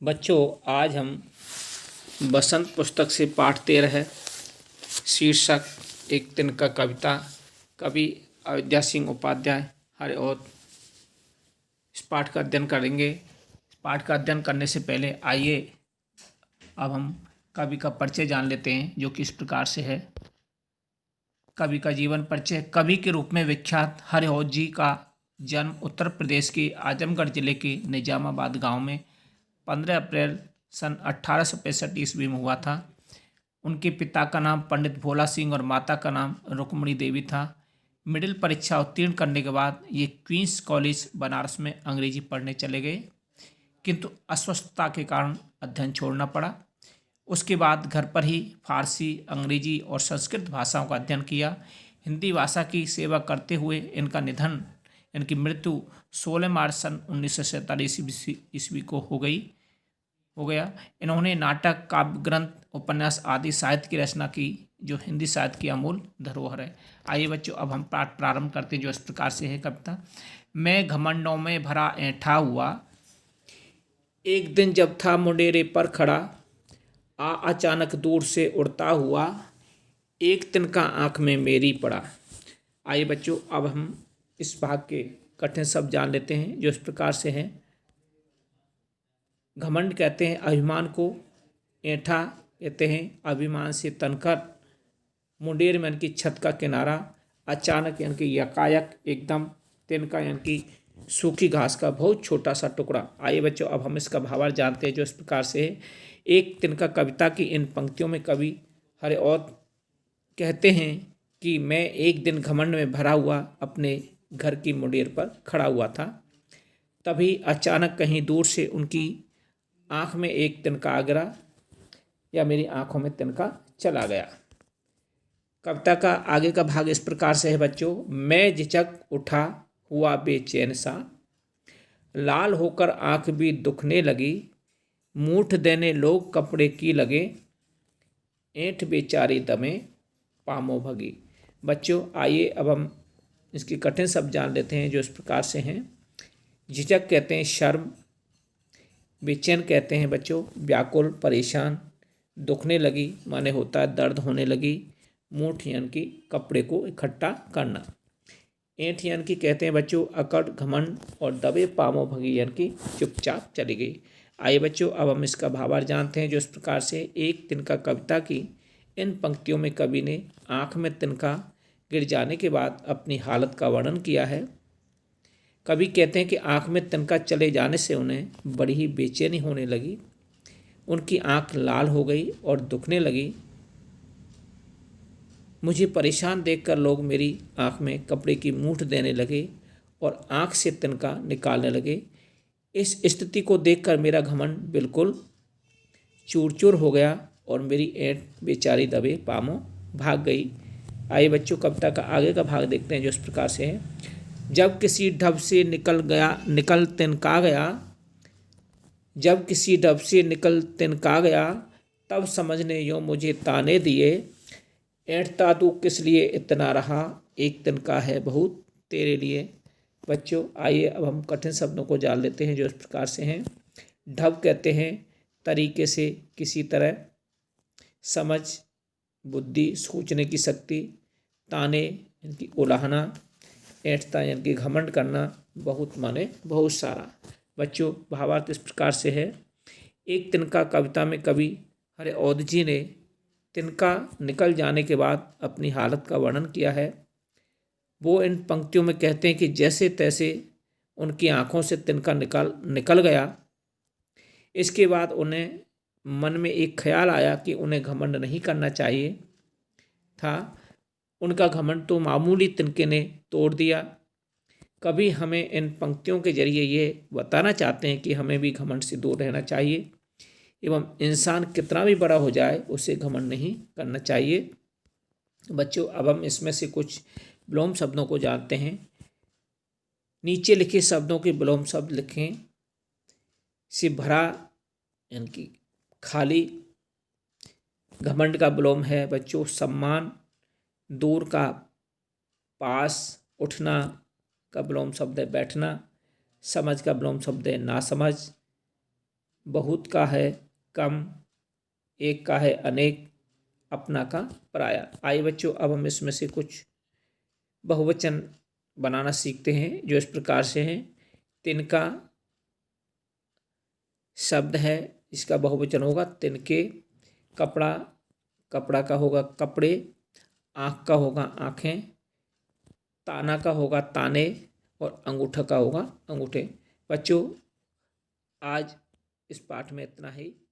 बच्चों, आज हम बसंत पुस्तक से पाठ 13 है। शीर्षक एक दिन का कविता। कवि अयोध्या सिंह उपाध्याय। हरे और इस पाठ का अध्ययन करेंगे। इस पाठ का अध्ययन करने से पहले आइए अब हम कवि का परिचय जान लेते हैं, जो कि इस प्रकार से है। कवि का जीवन परिचय। कवि के रूप में विख्यात हरिऔध जी का जन्म उत्तर प्रदेश के आजमगढ़ जिले के निजामाबाद गांव में 15 अप्रैल सन 1865 ईस्वी में हुआ था। उनके पिता का नाम पंडित भोला सिंह और माता का नाम रुक्मणी देवी था। मिडिल परीक्षा उत्तीर्ण करने के बाद ये क्वींस कॉलेज बनारस में अंग्रेजी पढ़ने चले गए, किंतु अस्वस्थता के कारण अध्ययन छोड़ना पड़ा। उसके बाद घर पर ही फारसी, अंग्रेजी और संस्कृत भाषाओं का अध्ययन किया। हिंदी भाषा की सेवा करते हुए इनकी मृत्यु 16 मार्च सन 1947 ईस्वी को हो गया। इन्होंने नाटक, काव्य ग्रंथ, उपन्यास आदि साहित्य की रचना की, जो हिंदी साहित्य की अमूल धरोहर है। आइए बच्चों, अब हम पाठ प्रारंभ करते हैं, जो इस प्रकार से है कविता। मैं घमंडों में भरा ऐंठा हुआ, एक दिन जब था मुंडेरे पर खड़ा, अचानक दूर से उड़ता हुआ, एक तिनका आँख में मेरी पड़ा। आइए बच्चों, अब हम इस भाग के कठिन शब्द जान लेते हैं, जो इस प्रकार से हैं। घमंड कहते हैं अभिमान को, ऐंठा कहते हैं अभिमान से तनकर, मुंडेर में इनकी छत का किनारा, अचानक यानी कि यकायक, एकदम, तिनका यानी कि सूखी घास का बहुत छोटा सा टुकड़ा। आइए बच्चों, अब हम इसका भावार्थ जानते हैं, जो इस प्रकार से है। एक तिनका कविता की इन पंक्तियों में कवि हरिऔध कहते हैं कि मैं एक दिन घमंड में भरा हुआ अपने घर की मुंडेर पर खड़ा हुआ था, तभी अचानक कहीं दूर से उनकी आँख में एक तिनका आ गिरा, या मेरी आँखों में तिनका चला गया। कविता का आगे का भाग इस प्रकार से है बच्चों। मैं झिझक उठा हुआ बेचैन सा, लाल होकर आँख भी दुखने लगी, मूठ देने लोग कपड़े की लगे, ऐंठ बेचारी दमे पामो भगी। बच्चों, आइए अब हम इसकी कठिन शब्द जान लेते हैं, जो इस प्रकार से हैं। झिझक कहते हैं शर्म, बेचैन कहते हैं बच्चों व्याकुल, परेशान, दुखने लगी माने होता है दर्द होने लगी, मूठ यानी कि कपड़े को इकट्ठा करना, ऐंठ यानी कि कहते हैं बच्चों अकड़, घमंड, और दबे पामो भगी यानी कि चुपचाप चली गई। आइए बच्चों, अब हम इसका भावार्थ जानते हैं, जो इस प्रकार से। एक तिनका कविता की इन पंक्तियों में कवि ने आँख में तिनका गिर जाने के बाद अपनी हालत का वर्णन किया है। कवि कहते हैं कि आँख में तिनका चले जाने से उन्हें बड़ी ही बेचैनी होने लगी, उनकी आँख लाल हो गई और दुखने लगी। मुझे परेशान देखकर लोग मेरी आँख में कपड़े की मूठ देने लगे और आँख से तिनका निकालने लगे। इस स्थिति को देखकर मेरा घमंड बिल्कुल चूर चूर हो गया और मेरी ऐंठ बेचारी दबे पामों भाग गई। आइए बच्चों, कविता का आगे का भाग देखते हैं, जो इस प्रकार से है। जब किसी ढब से निकल तिनका गया, तब समझने यूँ मुझे ताने दिए, ऐंठता तू किस लिए इतना रहा, एक तिनका है बहुत तेरे लिए। बच्चों, आइए अब हम कठिन शब्दों को जान लेते हैं, जो इस प्रकार से हैं। ढब कहते हैं तरीके से, किसी तरह, समझ, बुद्धि, सोचने की शक्ति, ताने यानी कि उलाहना, ऐंठता यानी कि घमंड करना, बहुत माने बहुत सारा। बच्चों, भावार्थ इस प्रकार से है। एक तिनका कविता में कवि हरिऔध जी ने तिनका निकल जाने के बाद अपनी हालत का वर्णन किया है। वो इन पंक्तियों में कहते हैं कि जैसे तैसे उनकी आँखों से तिनका निकल गया। इसके बाद उन्हें मन में एक ख्याल आया कि उन्हें घमंड नहीं करना चाहिए था। उनका घमंड तो मामूली तिनके ने तोड़ दिया। कभी हमें इन पंक्तियों के जरिए ये बताना चाहते हैं कि हमें भी घमंड से दूर रहना चाहिए, एवं इंसान कितना भी बड़ा हो जाए उसे घमंड नहीं करना चाहिए। बच्चों, अब हम इसमें से कुछ विलोम शब्दों को जानते हैं। नीचे लिखे शब्दों के विलोम शब्द लिखें। से भरा यानी कि खाली, घमंड का विलोम है बच्चों सम्मान, दूर का पास, उठना का विलोम शब्द है बैठना, समझ का विलोम शब्द है नासमझ, बहुत का है कम, एक का है अनेक, अपना का पराया। आइए बच्चों, अब हम इसमें से कुछ बहुवचन बनाना सीखते हैं जो इस प्रकार से हैं। तिनका शब्द है, इसका बहुवचन होगा तिनके। कपड़ा, कपड़ा का होगा कपड़े। आँख का होगा आँखें। ताना का होगा ताने। और अंगूठा का होगा अंगूठे। बच्चों, आज इस पाठ में इतना ही।